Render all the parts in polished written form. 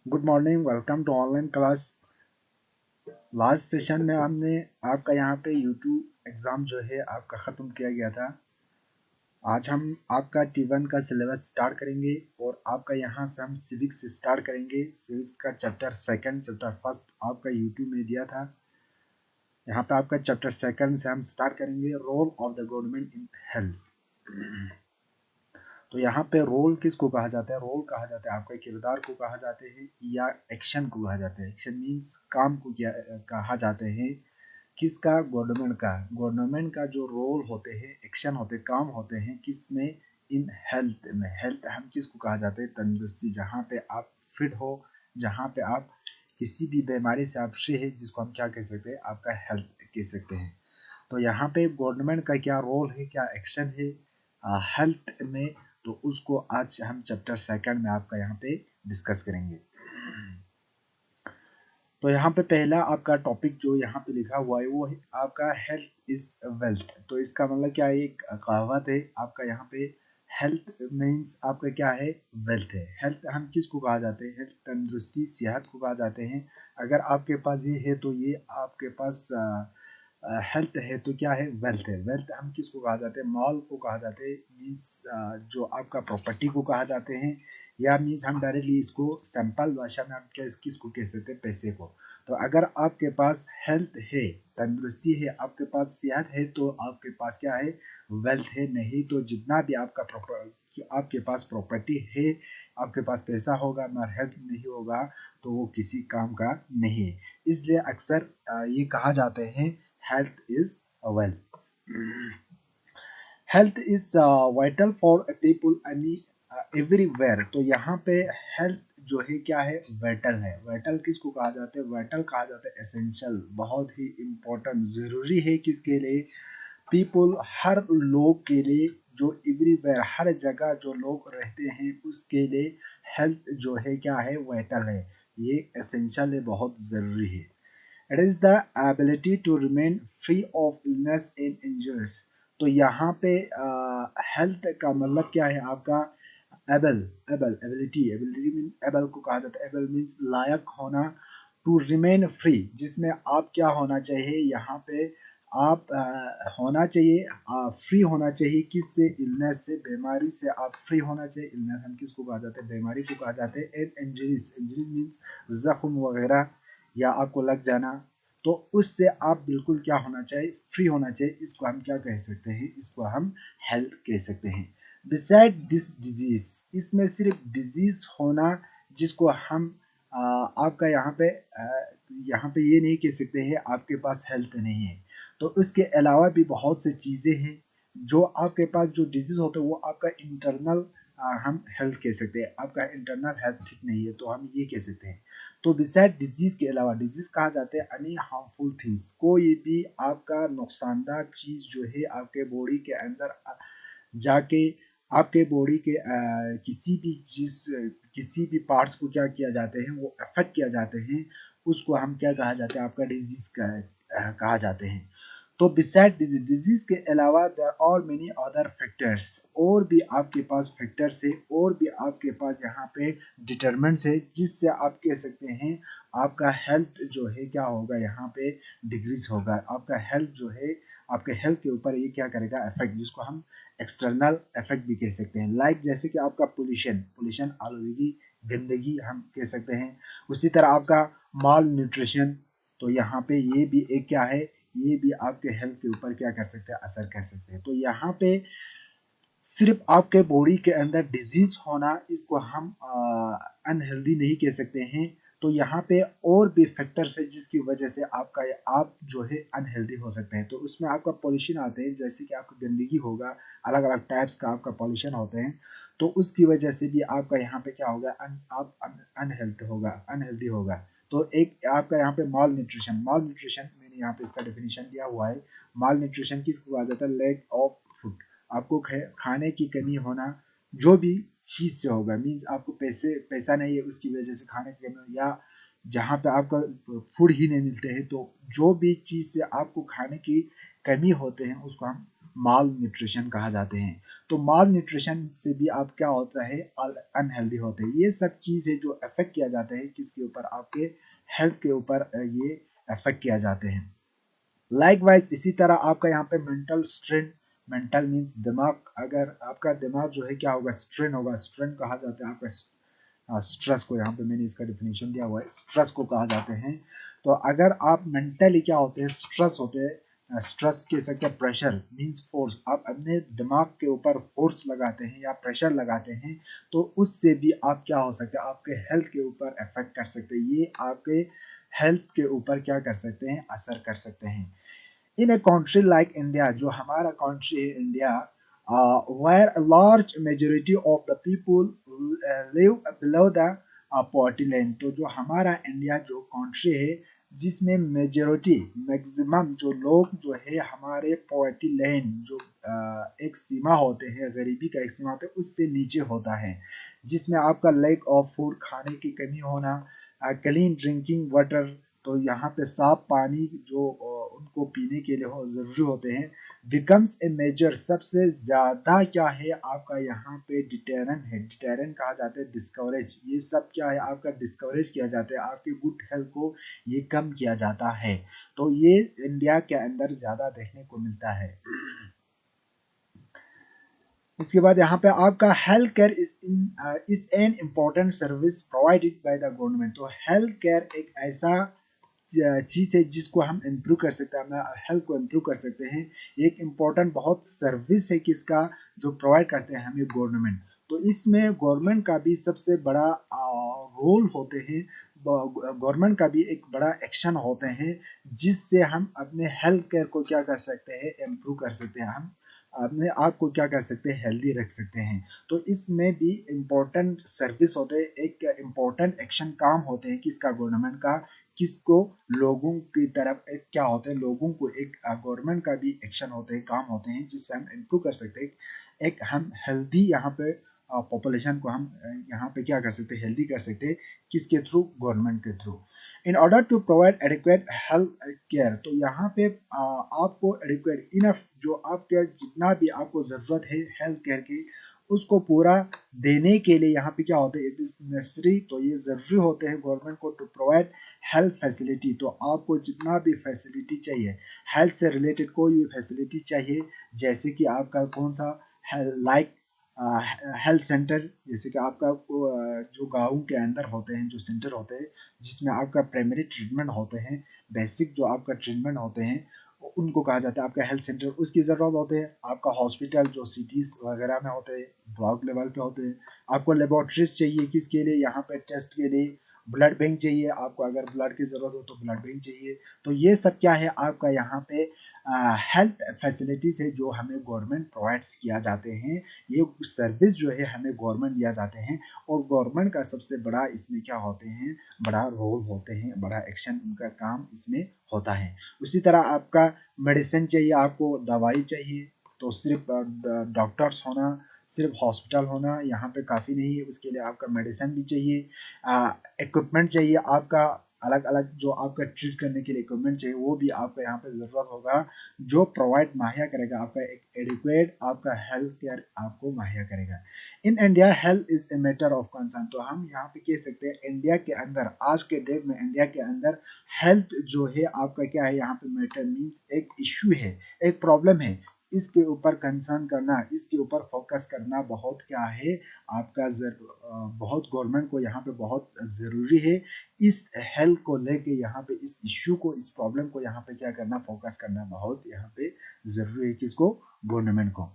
Good morning, welcome to online class. Last session में हमने आपका यहाँ पे यूट्यूब एग्ज़ाम जो है आपका ख़त्म किया गया था। आज हम आपका T1 का सिलेबस स्टार्ट करेंगे और आपका यहाँ से हम सिविक्स स्टार्ट करेंगे। सिविक्स का चैप्टर सेकंड, चैप्टर फर्स्ट आपका यूट्यूब में दिया था। यहाँ पे आपका चैप्टर सेकंड से हम स्टार्ट करेंगे, role of the government in health. तो यहाँ पे रोल किसको कहा जाता है? रोल कहा जाता है आपके किरदार को कहा जाते हैं या एक्शन को कहा जाता है। एक्शन मीन्स काम को क्या कहा जाते हैं, किसका? गवर्नमेंट का। गवर्नमेंट का जो रोल होते हैं, एक्शन होते, काम होते हैं किस में? इन हेल्थ में। हेल्थ हम किसको कहा जाते हैं? तंदुरुस्ती। जहाँ पे आप फिट हो, जहाँ पे आप किसी भी बीमारी से आप फ्री है, जिसको हम क्या कह सकते हैं? आपका हेल्थ कह सकते हैं। तो यहाँ पे गवर्नमेंट का क्या रोल है, क्या एक्शन है हेल्थ में, तो उसको आज हम चैप्टर सेकंड में आपका यहाँ पे डिस्कस करेंगे। तो यहाँ पे पहला आपका टॉपिक जो यहाँ पे लिखा हुआ है वो है आपका हेल्थ इज वेल्थ। तो इसका मतलब क्या है? एक कहावत है आपका यहाँ पे। हेल्थ मीन्स आपका क्या है? वेल्थ है। हेल्थ हम किसको कहा जाते हैं? हेल्थ तंदुरुस्ती, सेहत को कहा जाते हैं। अगर आपके पास ये है तो ये आपके पास हेल्थ है तो क्या है? वेल्थ है। वेल्थ हम किसको कहा जाते हैं? माल को कहा जाते हैं। मीन्स जो आपका प्रॉपर्टी को कहा जाते हैं, या मीन्स हम डायरेक्टली इसको सिंपल भाषा में हम किसको कह सकते हैं? पैसे को। तो अगर आपके पास हेल्थ है, तंदुरुस्ती है, आपके पास सेहत है, तो आपके पास क्या है? वेल्थ है। नहीं तो जितना भी आपके पास प्रॉपर्टी है, आपके पास पैसा होगा मगर हेल्थ नहीं होगा तो वो किसी काम का नहीं है। इसलिए अक्सर ये कहा जाते हैं health is wealth. Health is vital for people everywhere. तो यहाँ पे हेल्थ जो है क्या है? वाइटल है। वाइटल किसको कहा जाता है? वाइटल कहा जाता है एसेंशियल, बहुत ही इम्पोर्टेंट, जरूरी है। किसके लिए? पीपल, हर लोग के लिए, जो एवरीवेयर, हर जगह जो लोग रहते हैं उसके लिए हेल्थ जो है क्या है? वाइटल है। ये एसेंशियल है, बहुत जरूरी है। It is the ability to remain free of illness and injuries. तो यहाँ पे हेल्थ का मतलब क्या है आपका? एबल, एबिलिटी मीन एबल को कहा जाता है। एबल मीन्स लायक होना, टू रिमेन फ्री, जिसमें आप क्या होना चाहिए? यहाँ पे आप होना चाहिए, फ्री होना चाहिए। किससे? इलनेस से, बीमारी से आप फ्री होना चाहिए। इलनेस हम किसको कहा जाता है? बीमारी को कहा जाता है। एंड इंजरीज, इंजरीज मीन्स जख्म वगैरह या आपको लग जाना, तो उससे आप बिल्कुल क्या होना चाहिए? फ्री होना चाहिए। इसको हम क्या कह सकते हैं? इसको हम हेल्थ कह सकते हैं। बिसाइड दिस डिजीज, इसमें सिर्फ डिजीज होना जिसको हम आपका यहाँ पे ये नहीं कह सकते हैं आपके पास हेल्थ नहीं है। तो उसके अलावा भी बहुत से चीज़ें हैं जो आपके पास, जो डिजीज होता है वो आपका इंटरनल हम हेल्थ कह सकते हैं। आपका इंटरनल हेल्थ ठीक नहीं है तो हम ये कह सकते हैं। तो बिसाइड डिजीज के अलावा, डिजीज कहा जाते हैं एनी हार्मफुल थिंग्स, कोई भी आपका नुकसानदार चीज जो है आपके बॉडी के अंदर जाके आपके बॉडी के किसी भी चीज, किसी भी पार्ट्स को क्या किया जाते हैं? वो अफेक्ट किया जाते हैं। उसको हम क्या कहा जाता है? आपका डिजीज कहा जाते हैं। तो बिसाइड डिजीज के अलावा there are many other factors, और भी आपके पास फैक्टर्स है, और भी आपके पास यहाँ पे डिटरमिनेंट्स है, जिससे आप कह सकते हैं आपका हेल्थ जो है क्या होगा? यहाँ पे डिक्रीज होगा। आपका हेल्थ जो है, आपके हेल्थ के ऊपर ये क्या करेगा? इफेक्ट, जिसको हम एक्सटर्नल इफेक्ट भी कह सकते हैं। लाइक जैसे कि आपका पोल्यूशन, आलूदगी, गंदगी हम कह सकते हैं। उसी तरह आपका माल न्यूट्रिशन, तो यहाँ पे ये भी एक क्या है? ये भी आपके हेल्थ के ऊपर क्या कर सकते हैं? असर कर सकते हैं। तो यहाँ पे सिर्फ आपके बॉडी के अंदर डिजीज होना, इसको हम अनहेल्दी नहीं कह सकते हैं। तो यहाँ पे और भी फैक्टर्स है जिसकी वजह से आप जो है अनहेल्दी हो सकते हैं। तो उसमें आपका पॉल्यूशन आते हैं, जैसे कि आपका गंदगी होगा, अलग अलग टाइप्स का आपका पॉल्यूशन होते हैं। तो उसकी वजह से भी आपका यहाँ पे क्या होगा? आप अनहेल्दी होगा। तो एक आपका यहाँ पे माल न्यूट्रिशन मैंने यहाँ पे इसका डेफिनेशन दिया हुआ है। माल न्यूट्रिशन किसको कहा जाता है? लैक ऑफ फूड, आपको खाने की कमी होना, जो भी चीज से होगा, मीन्स आपको पैसा नहीं है उसकी वजह से खाने की कमी, या जहाँ पे आपका फूड ही नहीं मिलते हैं, तो जो भी चीज से आपको खाने की कमी होते हैं उसको हम माल न्यूट्रिशन कहा जाते हैं। तो माल न्यूट्रिशन से भी आप क्या होता है, अनहेल्दी होते हैं। ये सब चीज़ है जो अफेक्ट किया जाता है किसके ऊपर, आपके हेल्थ के ऊपर ये अफेक्ट किया जाते हैं। लाइकवाइज इसी तरह आपका यहाँ पे मेंटल स्ट्रेन, मेंटल मीन्स दिमाग, अगर आपका दिमाग जो है क्या होगा, स्ट्रेन होगा। स्ट्रेन कहा जाता है आपका स्ट्रेस को, यहाँ पे मैंने इसका डिफिनेशन दिया हुआ है, स्ट्रेस को कहा जाते हैं। तो अगर आप मेंटली क्या होते हैं, स्ट्रेस होते हैं, स्ट्रेस कह सकते हैं, प्रेशर मीन्स फोर्स, आप अपने दिमाग के ऊपर फोर्स लगाते हैं या प्रेशर लगाते हैं, तो उससे भी आप क्या हो सकते हैं, आपके हेल्थ के ऊपर इफेक्ट कर सकते हैं। ये आपके हेल्थ के ऊपर क्या कर सकते हैं, असर कर सकते हैं। In a country like India, जो हमारा कंट्री है India, where a large majority of the people live below the poverty line, तो जो हमारा इंडिया जो कंट्री है जिसमें मेजोरिटी मैक्सिमम जो लोग जो है हमारे पॉवर्टी लाइन, जो एक सीमा होते हैं, गरीबी का एक सीमा होता है, उससे नीचे होता है, जिसमें आपका लैक ऑफ फूड, खाने की कमी होना, क्लीन ड्रिंकिंग वाटर, तो यहाँ पे साफ पानी जो उनको पीने के लिए जरूरी होते हैं, बिकम्स ए मेजर, सबसे ज्यादा क्या है आपका यहाँ पे डिटेरेंट है। डिटेरेंट कहा जाता है डिस्कवरेज, ये सब क्या है आपका डिस्कवरेज किया जाता है, आपके गुड हेल्थ को ये कम किया जाता है। तो ये इंडिया के अंदर ज्यादा देखने को मिलता है। इसके बाद यहाँ पे आपका health care is an important service provided by the government. तो हेल्थ केयर एक ऐसा चीज है जिसको हम इम्प्रूव कर सकते हैं, अपना हेल्थ को इम्प्रूव कर सकते हैं। एक इम्पोर्टेंट बहुत सर्विस है किसका, जो प्रोवाइड करते हैं हमें गवर्नमेंट। तो इसमें गवर्नमेंट का भी सबसे बड़ा रोल होते हैं, गवर्नमेंट का भी एक बड़ा एक्शन होते हैं, जिससे हम अपने हेल्थ केयर को क्या कर सकते हैं, इम्प्रूव कर सकते हैं, हम अपने आप को क्या कर सकते हैं, हेल्दी रख सकते हैं। तो इसमें भी इम्पोर्टेंट सर्विस होते हैं, एक इम्पोर्टेंट एक्शन काम होते हैं किसका, गवर्नमेंट का, किसको, लोगों की तरफ एक क्या होते हैं, लोगों को एक गवर्नमेंट का भी एक्शन होते हैं, काम होते हैं, जिससे हम इम्प्रूव कर सकते हैं, एक हम हेल्दी यहाँ पे पॉपुलेशन को हम यहाँ पे क्या कर सकते हैं, हेल्दी कर सकते हैं, किसके थ्रू, गवर्नमेंट के through. In order to provide adequate health care, तो यहाँ पे आपको एडिक्वेट इनफ, जो आपके जितना भी आपको जरूरत है हेल्थ केयर की, उसको पूरा देने के लिए यहाँ पे क्या होता है, इट इज नेसेसरी, तो ये जरूरी होते हैं गवर्नमेंट को टू प्रोवाइड हेल्थ फैसिलिटी। तो आपको जितना भी फैसिलिटी चाहिए, हेल्थ से रिलेटेड कोई भी फैसिलिटी चाहिए, जैसे कि आपका कौन सा लाइक हेल्थ सेंटर, जैसे कि आपका जो गाँव के अंदर होते हैं, जो सेंटर होते हैं जिसमें आपका प्राइमरी ट्रीटमेंट होते हैं, बेसिक जो आपका ट्रीटमेंट होते हैं, उनको कहा जाता है आपका हेल्थ सेंटर। उसकी ज़रूरत होते हैं आपका हॉस्पिटल जो सिटीज़ वगैरह में होते हैं, ब्लॉक लेवल पे होते हैं। आपको लेबोरेटरीज चाहिए किसके लिए, यहाँ पे टेस्ट के लिए। ब्लड बैंक चाहिए आपको, अगर ब्लड की ज़रूरत हो तो ब्लड बैंक चाहिए। तो ये सब क्या है आपका यहाँ पे हेल्थ फैसिलिटीज़ है जो हमें गवर्नमेंट प्रोवाइड्स किया जाते हैं। ये सर्विस जो है हमें गवर्नमेंट दिया जाते हैं, और गवर्नमेंट का सबसे बड़ा इसमें क्या होते हैं, बड़ा रोल होते हैं, बड़ा एक्शन उनका काम इसमें होता है। उसी तरह आपका मेडिसिन चाहिए, आपको दवाई चाहिए, तो सिर्फ डॉक्टर्स होना, सिर्फ हॉस्पिटल होना यहाँ पे काफ़ी नहीं है, उसके लिए आपका मेडिसिन भी चाहिए, इक्विपमेंट चाहिए आपका, अलग अलग जो आपका ट्रीट करने के लिए इक्विपमेंट चाहिए, वो भी आपका यहाँ पे ज़रूरत होगा, जो प्रोवाइड मुहैया करेगा, आपका एक एडिक्वेट आपका हेल्थ केयर आपको मुहैया करेगा। In India health is a matter of concern, तो हम यहाँ पे कह सकते हैं इंडिया के अंदर, आज के डेट में इंडिया के अंदर हेल्थ जो है आपका क्या है, यहाँ पे मैटर मीन्स एक इश्यू है, एक प्रॉब्लम है, इसके ऊपर कंसर्न करना, इसके ऊपर फोकस करना बहुत क्या है आपका बहुत गवर्नमेंट को यहाँ पे बहुत ज़रूरी है। इस हेल्थ को लेके यहाँ पे इस इश्यू को, इस प्रॉब्लम को यहाँ पे क्या करना, फोकस करना बहुत यहाँ पे ज़रूरी है, किसको, गवर्नमेंट को।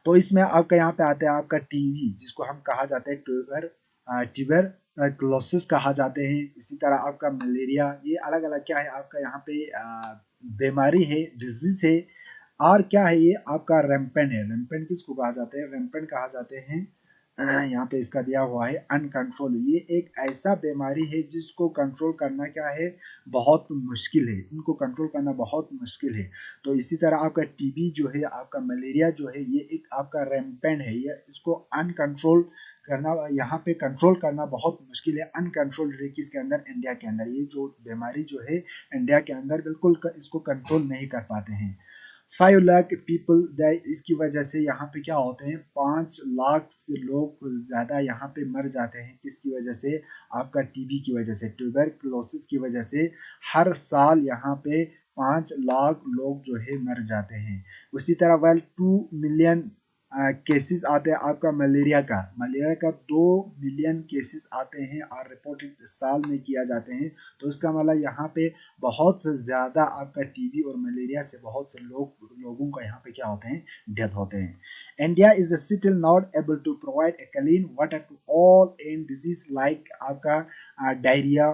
तो इसमें आपका यहाँ पे आता है आपका टीबी, जिसको हम कहा जाता है ट्यूबर क्लोसिस कहा जाते हैं। इसी तरह आपका मलेरिया, ये अलग अलग क्या है आपका यहाँ पे बीमारी है, डिजीज है। और क्या है ये आपका रेम्पेंट है। रेम्पेंट किसको कहा जाता है, रेम्पेंट कहा जाते हैं यहाँ पे इसका दिया हुआ है अनकंट्रोल। ये एक ऐसा बीमारी है जिसको कंट्रोल करना क्या है, बहुत मुश्किल है, इनको कंट्रोल करना बहुत मुश्किल है। तो इसी तरह आपका टीबी जो है, आपका मलेरिया जो है, ये एक आपका रैम्पेंट है, ये इसको अनकंट्रोल करना, यहाँ पे कंट्रोल करना बहुत मुश्किल है। अनकंट्रोल है किसके अंदर, इंडिया के अंदर। ये जो बीमारी जो है इंडिया के अंदर बिल्कुल इसको कंट्रोल नहीं कर पाते हैं। 5 लाख पीपल, इसकी वजह से यहाँ पे क्या होते हैं, 5 लाख से लोग ज़्यादा यहाँ पे मर जाते हैं। किसकी वजह से, आपका टीबी की वजह से, ट्यूबरकुलोसिस की वजह से हर साल यहाँ पे 5 लाख लोग जो है मर जाते हैं। उसी तरह वेल 2 मिलियन केसेस आते हैं आपका मलेरिया का 2 मिलियन केसेस आते हैं और रिपोर्टेड साल में किया जाते हैं। तो इसका मतलब यहाँ पे बहुत से ज़्यादा आपका टीबी और मलेरिया से बहुत से लोगों का यहाँ पे क्या होते हैं, डेथ होते हैं। India is still not able to provide a clean water to all and disease like आपका डायरिया,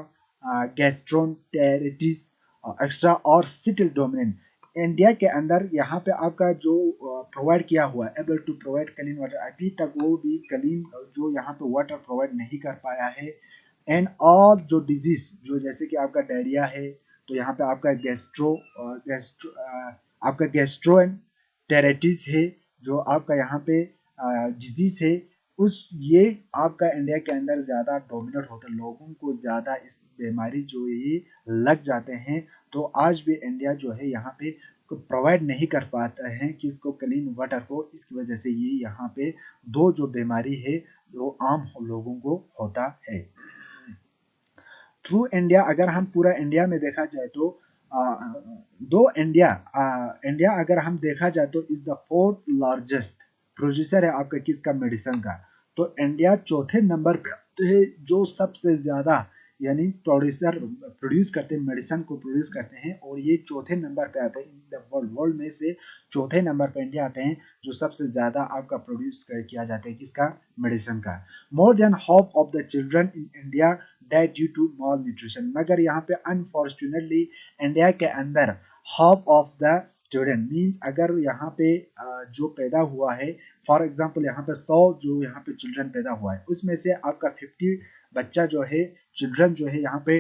गैस्ट्रोन्टेरिटिस एक्स्ट्रा और सिटिल डोमिनेंट। इंडिया के अंदर यहाँ पे आपका जो प्रोवाइड किया हुआ है, able to provide clean water, अभी तक वो भी क्लीन जो यहाँ पे वाटर प्रोवाइड नहीं कर पाया है। एंड ऑल जो डिजीज जो जैसे कि आपका डायरिया है, तो यहाँ पे आपका आपका गैस्ट्रोएंटेरिटिस है, जो आपका यहाँ पे डिजीज है, उस ये आपका इंडिया के अंदर ज्यादा डोमिनेट होता है, लोगों को ज्यादा इस बीमारी जो ये लग जाते हैं। तो आज भी इंडिया जो है यहाँ पे प्रोवाइड नहीं कर पाता है कि इसको क्लीन वाटर को, इसकी वजह से ये यहाँ पे दो जो बीमारी है वो आम लोगों को होता है। थ्रू इंडिया, अगर हम पूरा इंडिया में देखा जाए तो दो इंडिया अगर हम देखा जाए तो is the 4th largest producer है आपका किसका, मेडिसिन का। तो इंडिया चौथे नंबर पे है जो सबसे ज्यादा यानी प्रोड्यूस करते हैं, मेडिसिन को प्रोड्यूस करते हैं, और ये चौथे नंबर पे आते हैं इन द वर्ल्ड में से चौथे नंबर पे इंडिया आते हैं जो सबसे ज्यादा आपका प्रोड्यूस किया जाता है किसका, मेडिसिन का। More than half of the children in India dead due to malnutrition, मगर यहाँ पे अनफॉर्चुनेटली इंडिया के अंदर half of the student means अगर यहाँ पे जो पैदा हुआ है, फॉर एग्जांपल यहाँ पे 100 जो यहाँ पे चिल्ड्रन पैदा हुआ है, उसमें से आपका 50 बच्चा जो है, चिल्ड्रन जो है यहाँ पे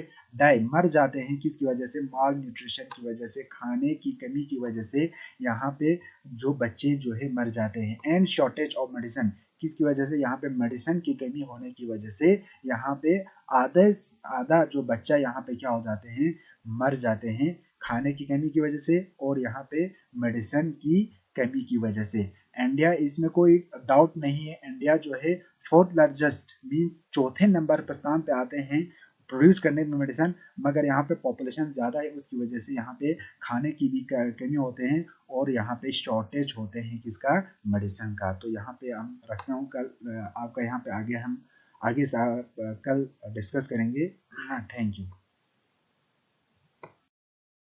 मर जाते हैं किसकी वजह से, माल न्यूट्रिशन की वजह से, खाने की कमी की वजह से यहाँ पे जो बच्चे जो है मर जाते हैं। एंड शॉर्टेज ऑफ मेडिसिन, किसकी वजह से, यहाँ पे मेडिसिन की कमी होने की वजह से यहाँ पे आधा जो बच्चा यहाँ पे क्या हो जाते हैं, मर जाते हैं, खाने की कमी की वजह से और यहाँ पे मेडिसिन की कमी की वजह से। इंडिया, इसमें कोई डाउट नहीं है, इंडिया जो है 4th लार्जेस्ट मींस चौथे नंबर पर स्थान पे आते हैं प्रोड्यूस करने में मेडिसिन, मगर यहाँ पे पॉपुलेशन ज्यादा है, उसकी वजह से यहाँ पे खाने की भी कमी होते हैं और यहाँ पे शॉर्टेज होते हैं किसका, मेडिसिन का। तो यहाँ पे हम रखते हूँ, कल आपका यहाँ पे आगे हम कल डिस्कस करेंगे। हाँ, थैंक यू।